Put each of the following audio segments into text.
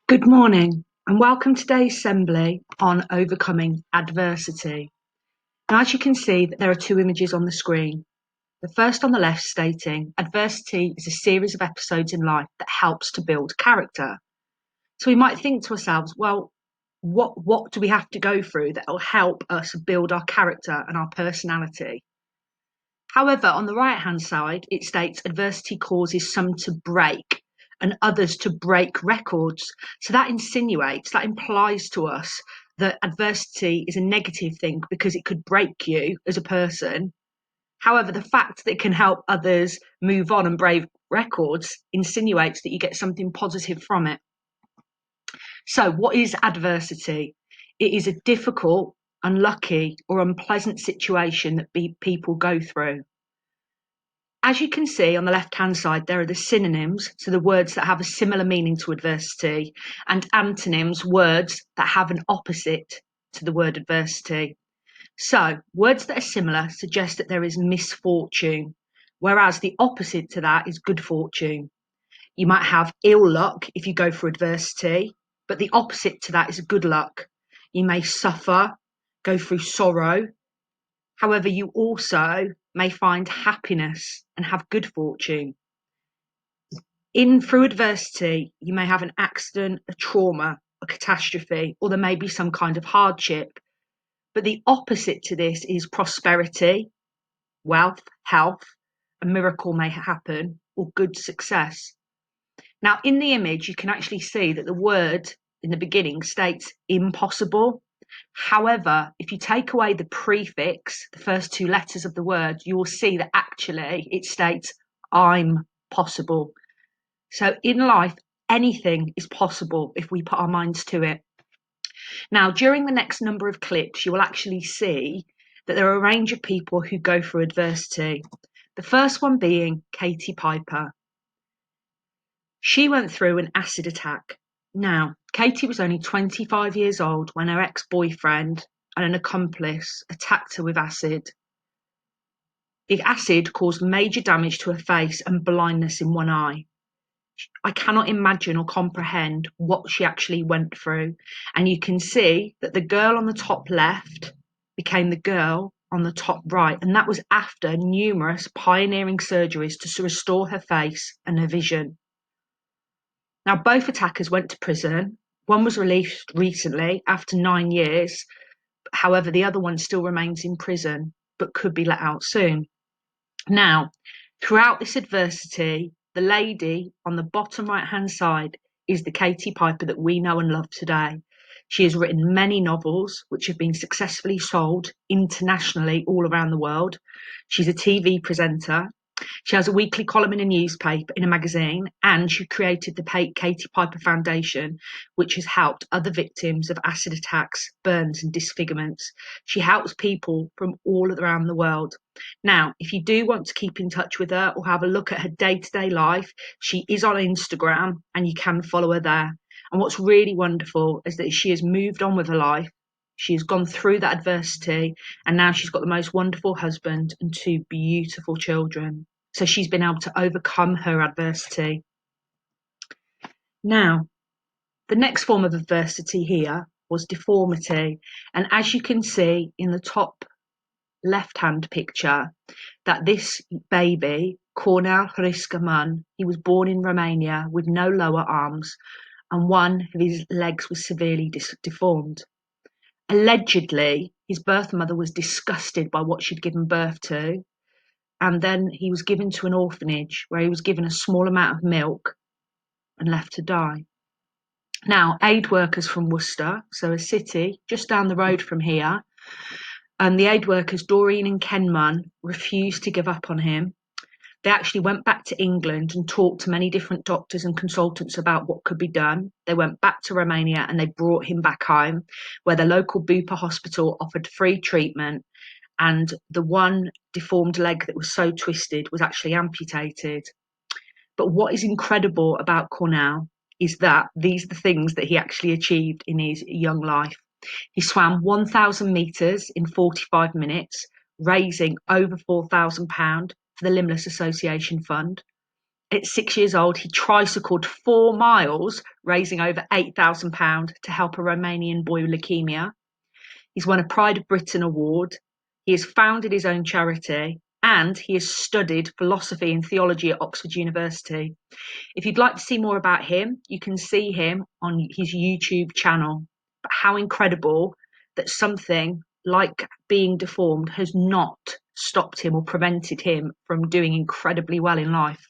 Good morning and welcome to today's assembly on overcoming adversity. Now, as you can see, that there are two images on the screen. The first on the left stating adversity is a series of episodes in life that helps to build character. So we might think to ourselves, well, what do we have to go through that will help us build our character and our personality? However, on the right-hand side, it states adversity causes some to break and others to break records. So that implies to us that adversity is a negative thing because it could break you as a person. However, the fact that it can help others move on and break records insinuates that you get something positive from it. So what is adversity? It is a difficult, unlucky, or unpleasant situation that people go through. As you can see on the left-hand side, there are the synonyms, so the words that have a similar meaning to adversity, and antonyms, words that have an opposite to the word adversity. So, words that are similar suggest that there is misfortune, whereas the opposite to that is good fortune. You might have ill luck if you go for adversity, but the opposite to that is good luck. You may suffer, go through sorrow. However, you also may find happiness and have good fortune. Through adversity, you may have an accident, a trauma, a catastrophe, or there may be some kind of hardship. But the opposite to this is prosperity, wealth, health, a miracle may happen, or good success. Now, in the image, you can actually see that the word in the beginning states impossible. However, if you take away the prefix, the first two letters of the word, you will see that actually it states I'm possible. So in life, anything is possible if we put our minds to it. Now, during the next number of clips, you will actually see that there are a range of people who go through adversity. The first one being Katie Piper. She went through an acid attack. Now, Katie was only 25 years old when her ex-boyfriend and an accomplice attacked her with acid. The acid caused major damage to her face and blindness in one eye. I cannot imagine or comprehend what she actually went through. And you can see that the girl on the top left became the girl on the top right. And that was after numerous pioneering surgeries to restore her face and her vision. Now, both attackers went to prison. One was released recently after 9 years. However, the other one still remains in prison, but could be let out soon. Now, throughout this adversity, the lady on the bottom right-hand side is the Katie Piper that we know and love today. She has written many novels which have been successfully sold internationally all around the world. She's a TV presenter. She has a weekly column in a newspaper, in a magazine, and she created the Katie Piper Foundation, which has helped other victims of acid attacks, burns, and disfigurements. She helps people from all around the world. Now, if you do want to keep in touch with her or have a look at her day-to-day life, she is on Instagram and you can follow her there. And what's really wonderful is that she has moved on with her life. She has gone through that adversity and now she's got the most wonderful husband and two beautiful children. So she's been able to overcome her adversity. Now, the next form of adversity here was deformity. And as you can see in the top left-hand picture, that this baby, Cornel Hriscaman, he was born in Romania with no lower arms and one of his legs was severely deformed. Allegedly, his birth mother was disgusted by what she'd given birth to, and then he was given to an orphanage where he was given a small amount of milk and left to die. Now, aid workers from Worcester, so a city just down the road from here, and the aid workers, Doreen and Kenman, refused to give up on him. They actually went back to England and talked to many different doctors and consultants about what could be done. They went back to Romania and they brought him back home, where the local Bupa hospital offered free treatment, and the one deformed leg that was so twisted was actually amputated. But what is incredible about Cornel is that these are the things that he actually achieved in his young life. He swam 1,000 metres in 45 minutes, raising over £4,000 for the Limbless Association Fund. At 6 years old, he tricycled 4 miles, raising over £8,000 to help a Romanian boy with leukemia. He's won a Pride of Britain award. He has founded his own charity, and he has studied philosophy and theology at Oxford University. If you'd like to see more about him, you can see him on his YouTube channel. But how incredible that something like being deformed has not stopped him or prevented him from doing incredibly well in life.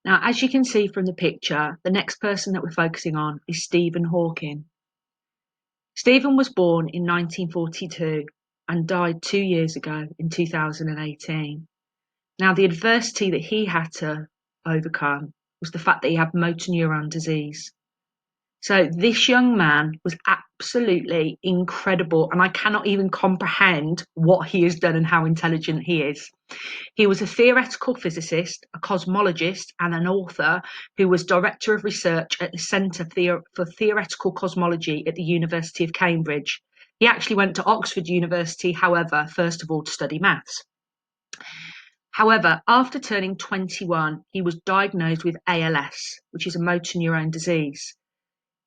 Now, as you can see from the picture, the next person that we're focusing on is Stephen Hawking. Stephen was born in 1942 and died 2 years ago in 2018. Now, the adversity that he had to overcome was the fact that he had motor neuron disease. So this young man was absolutely incredible, and I cannot even comprehend what he has done and how intelligent he is. He was a theoretical physicist, a cosmologist, and an author who was director of research at the Centre for Theoretical Cosmology at the University of Cambridge. He actually went to Oxford University, however, first of all to study maths. However, after turning 21, he was diagnosed with ALS, which is a motor neuron disease.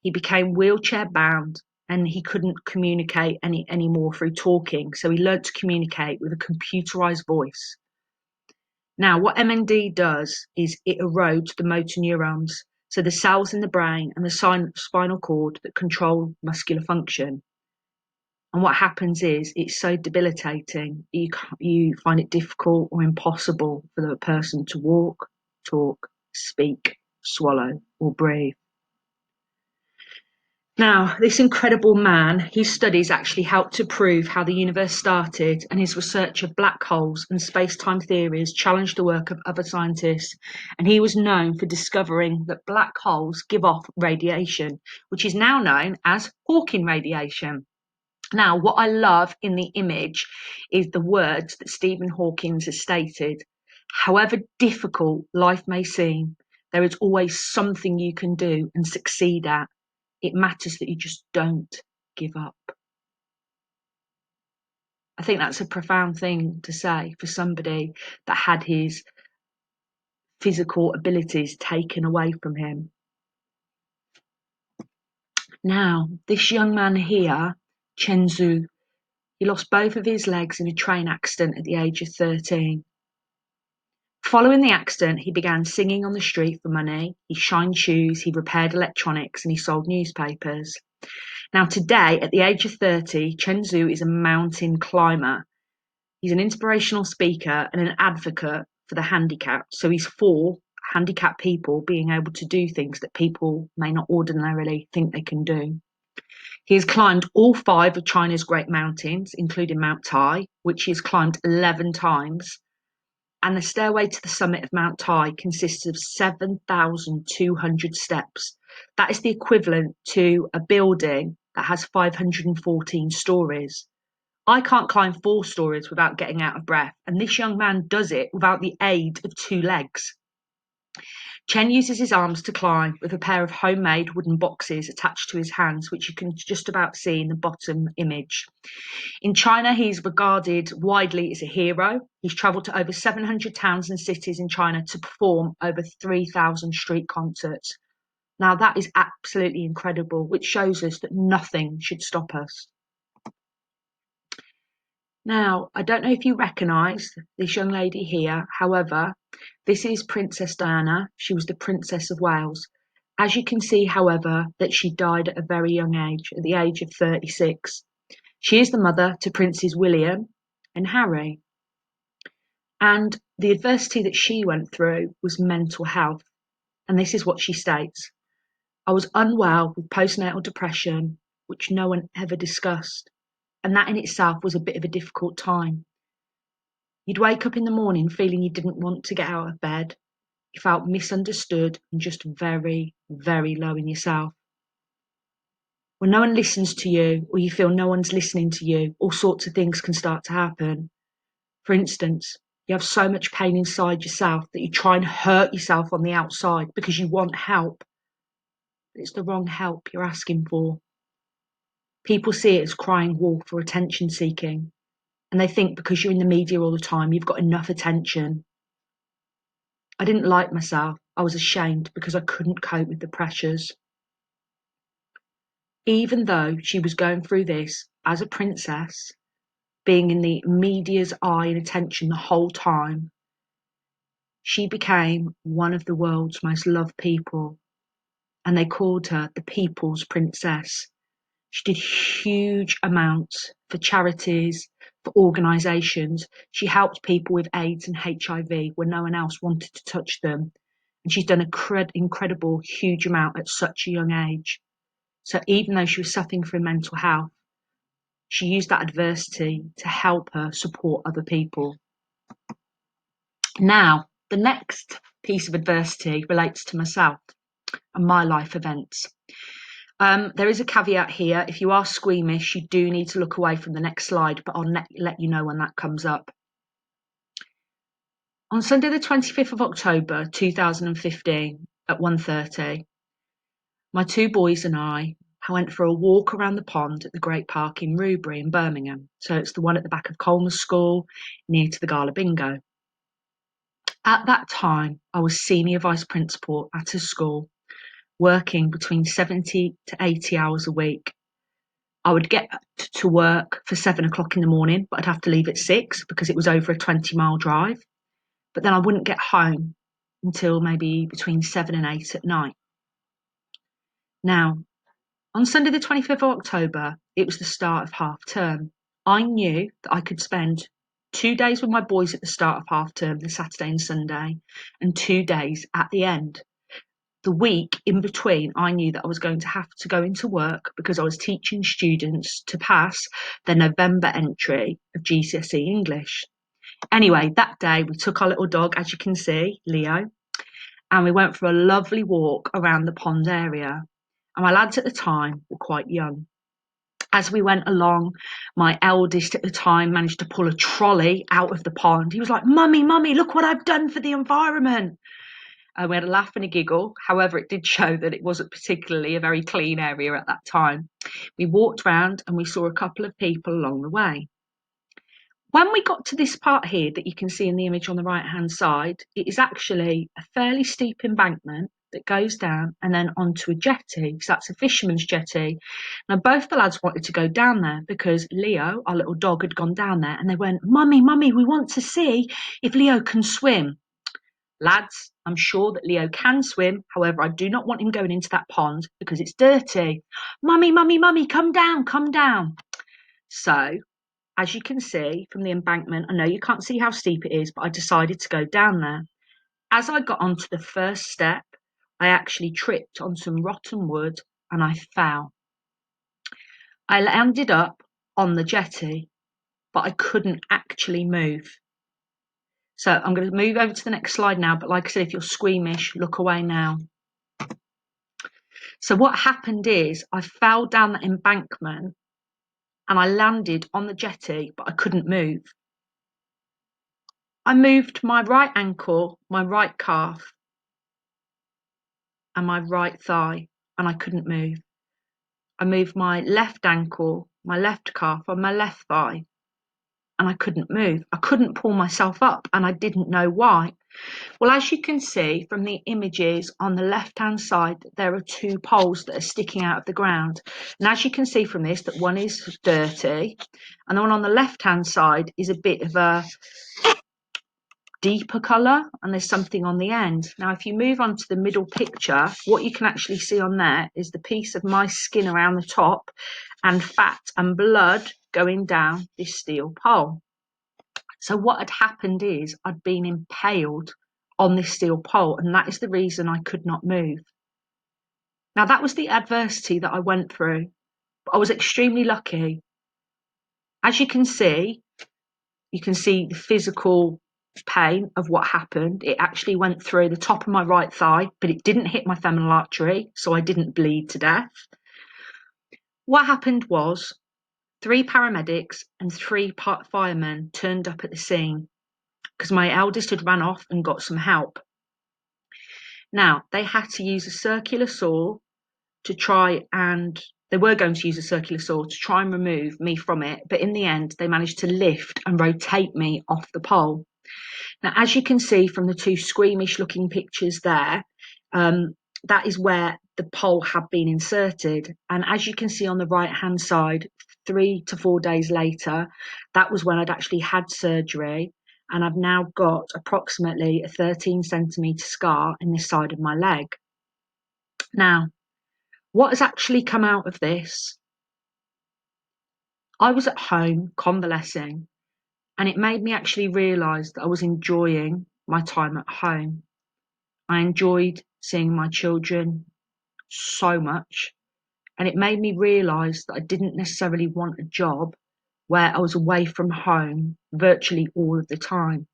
He became wheelchair bound and he couldn't communicate anymore through talking. So he learned to communicate with a computerized voice. Now, what MND does is it erodes the motor neurons, so the cells in the brain and the spinal cord that control muscular function. And what happens is it's so debilitating, you find it difficult or impossible for the person to walk, talk, speak, swallow, or breathe. Now, this incredible man, his studies actually helped to prove how the universe started, and his research of black holes and space-time theories challenged the work of other scientists, and he was known for discovering that black holes give off radiation, which is now known as Hawking radiation. Now, what I love in the image is the words that Stephen Hawking has stated. However difficult life may seem, there is always something you can do and succeed at. It matters that you just don't give up. I think that's a profound thing to say for somebody that had his physical abilities taken away from him. Now, this young man here, Chen Zhu, he lost both of his legs in a train accident at the age of 13. Following the accident, he began singing on the street for money. He shined shoes, he repaired electronics, and he sold newspapers. Now, today, at the age of 30, Chen Zhu is a mountain climber. He's an inspirational speaker and an advocate for the handicapped. So he's for handicapped people being able to do things that people may not ordinarily think they can do. He has climbed all 5 of China's great mountains, including Mount Tai, which he has climbed 11 times. And the stairway to the summit of Mount Tai consists of 7,200 steps. That is the equivalent to a building that has 514 stories. I can't climb 4 stories without getting out of breath, and this young man does it without the aid of 2 legs. Chen uses his arms to climb with a pair of homemade wooden boxes attached to his hands, which you can just about see in the bottom image. In China, he's regarded widely as a hero. He's travelled to over 700 towns and cities in China to perform over 3,000 street concerts. Now, that is absolutely incredible, which shows us that nothing should stop us. Now, I don't know if you recognise this young lady here. However, this is Princess Diana. She was the Princess of Wales. As you can see, however, that she died at a very young age, at the age of 36. She is the mother to Princes William and Harry. And the adversity that she went through was mental health. And this is what she states. I was unwell with postnatal depression, which no one ever discussed. And that in itself was a bit of a difficult time. You'd wake up in the morning feeling you didn't want to get out of bed. You felt misunderstood and just very, very low in yourself. When no one listens to you, or you feel no one's listening to you, all sorts of things can start to happen. For instance, you have so much pain inside yourself that you try and hurt yourself on the outside because you want help. But it's the wrong help you're asking for. People see it as crying wolf or attention seeking, and they think because you're in the media all the time, you've got enough attention. I didn't like myself. I was ashamed because I couldn't cope with the pressures. Even though she was going through this as a princess, being in the media's eye and attention the whole time, she became one of the world's most loved people, and they called her the People's Princess. She did huge amounts for charities, for organisations. She helped people with AIDS and HIV when no one else wanted to touch them. And she's done an incredible, huge amount at such a young age. So even though she was suffering from mental health, she used that adversity to help her support other people. Now, the next piece of adversity relates to myself and my life events. There is a caveat here. If you are squeamish, you do need to look away from the next slide, but I'll let you know when that comes up. On Sunday the 25th of October 2015 at 1:30, my two boys and I went for a walk around the pond at the Great Park in Rubery in Birmingham. So it's the one at the back of Colmer's School, near to the Gala Bingo. At that time, I was senior vice principal at a school, working between 70 to 80 hours a week. I would get to work for 7 o'clock in the morning, but I'd have to leave at 6 because it was over a 20-mile drive. But then I wouldn't get home until maybe between 7 and 8 at night. Now, on Sunday the 25th of October, it was the start of half term. I knew that I could spend 2 days with my boys at the start of half term, the Saturday and Sunday, and 2 days at the end. The week in between, I knew that I was going to have to go into work because I was teaching students to pass their November entry of GCSE English. Anyway, that day we took our little dog, as you can see, Leo, and we went for a lovely walk around the pond area. And my lads at the time were quite young. As we went along, my eldest at the time managed to pull a trolley out of the pond. He was like, "Mummy, Mummy, look what I've done for the environment." We had a laugh and a giggle. However, it did show that it wasn't particularly a very clean area at that time. We walked round and we saw a couple of people along the way. When we got to this part here that you can see in the image on the right-hand side, it is actually a fairly steep embankment that goes down and then onto a jetty. So that's a fisherman's jetty. Now, both the lads wanted to go down there because Leo, our little dog, had gone down there, and they went, "Mummy, Mummy, we want to see if Leo can swim." Lads, I'm sure that Leo can swim. However, I do not want him going into that pond because it's dirty. "Mummy, Mummy, Mummy, come down, come down." So, as you can see from the embankment, I know you can't see how steep it is, but I decided to go down there. As I got onto the first step, I actually tripped on some rotten wood and I fell. I landed up on the jetty, but I couldn't actually move. So I'm going to move over to the next slide now, but like I said, if you're squeamish, look away now. So what happened is I fell down the embankment and I landed on the jetty, but I couldn't move. I moved my right ankle, my right calf, and my right thigh, and I couldn't move. I moved my left ankle, my left calf, and my left thigh, and I couldn't move. I couldn't pull myself up, and I didn't know why. Well, as you can see from the images on the left-hand side, there are two poles that are sticking out of the ground. And as you can see from this, that one is dirty, and the one on the left-hand side is a bit of a deeper colour, and there's something on the end. Now, if you move on to the middle picture, what you can actually see on there is the piece of my skin around the top and fat and blood going down this steel pole. So what had happened is I'd been impaled on this steel pole, and that is the reason I could not move. Now, that was the adversity that I went through, but I was extremely lucky. As you can see the physical pain of what happened. It actually went through the top of my right thigh, but it didn't hit my femoral artery, so I didn't bleed to death. What happened was 3 paramedics and 3 firemen turned up at the scene because my eldest had ran off and got some help. Now, they had to use a circular saw to try and they were going to use a circular saw to try and remove me from it, but in the end, they managed to lift and rotate me off the pole. Now, as you can see from the two squeamish looking pictures there, that is where the pole had been inserted. And as you can see on the right hand side, 3 to 4 days later, that was when I'd actually had surgery. And I've now got approximately a 13 centimetre scar in this side of my leg. Now, what has actually come out of this? I was at home convalescing, and it made me actually realise that I was enjoying my time at home. I enjoyed seeing my children so much, and it made me realise that I didn't necessarily want a job where I was away from home virtually all of the time.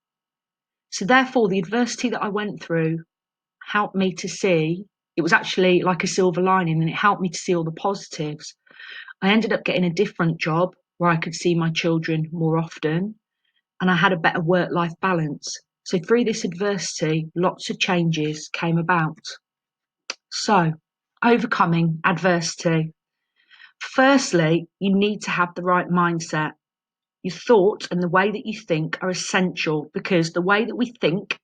So therefore, the adversity that I went through helped me to see, it was actually like a silver lining, and it helped me to see all the positives. I ended up getting a different job where I could see my children more often, and I had a better work-life balance. So through this adversity, lots of changes came about. So, overcoming adversity. Firstly, you need to have the right mindset. Your thoughts and the way that you think are essential, because the way that we think,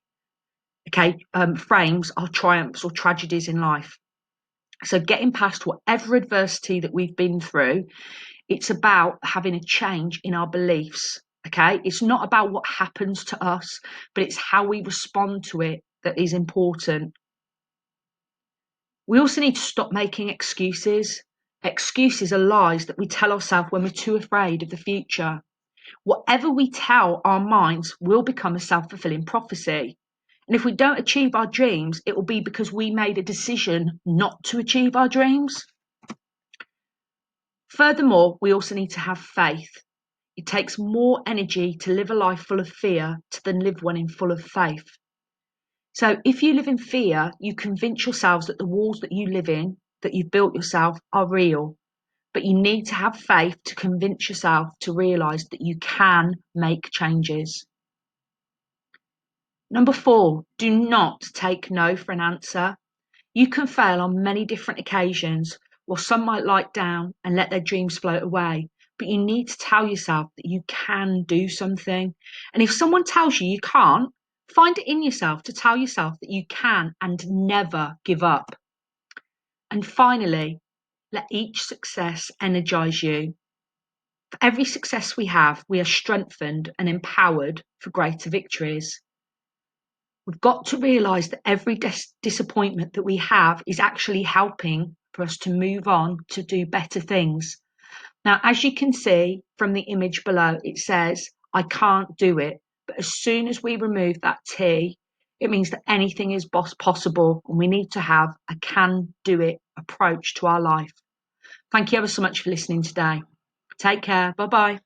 frames our triumphs or tragedies in life. So getting past whatever adversity that we've been through, it's about having a change in our beliefs. Okay, it's not about what happens to us, but it's how we respond to it that is important. We also need to stop making excuses. Excuses are lies that we tell ourselves when we're too afraid of the future. Whatever we tell our minds will become a self-fulfilling prophecy. And if we don't achieve our dreams, it will be because we made a decision not to achieve our dreams. Furthermore, we also need to have faith. It takes more energy to live a life full of fear than live one full of faith. So if you live in fear, you convince yourselves that the walls that you live in, that you've built yourself, are real. But you need to have faith to convince yourself to realise that you can make changes. Number 4, do not take no for an answer. You can fail on many different occasions, or some might lie down and let their dreams float away. But you need to tell yourself that you can do something. And if someone tells you you can't, find it in yourself to tell yourself that you can and never give up. And finally, let each success energize you. For every success we have, we are strengthened and empowered for greater victories. We've got to realise that every disappointment that we have is actually helping for us to move on to do better things. Now, as you can see from the image below, it says, I can't do it. But as soon as we remove that T, it means that anything is possible, and we need to have a can do it approach to our life. Thank you ever so much for listening today. Take care. Bye-bye.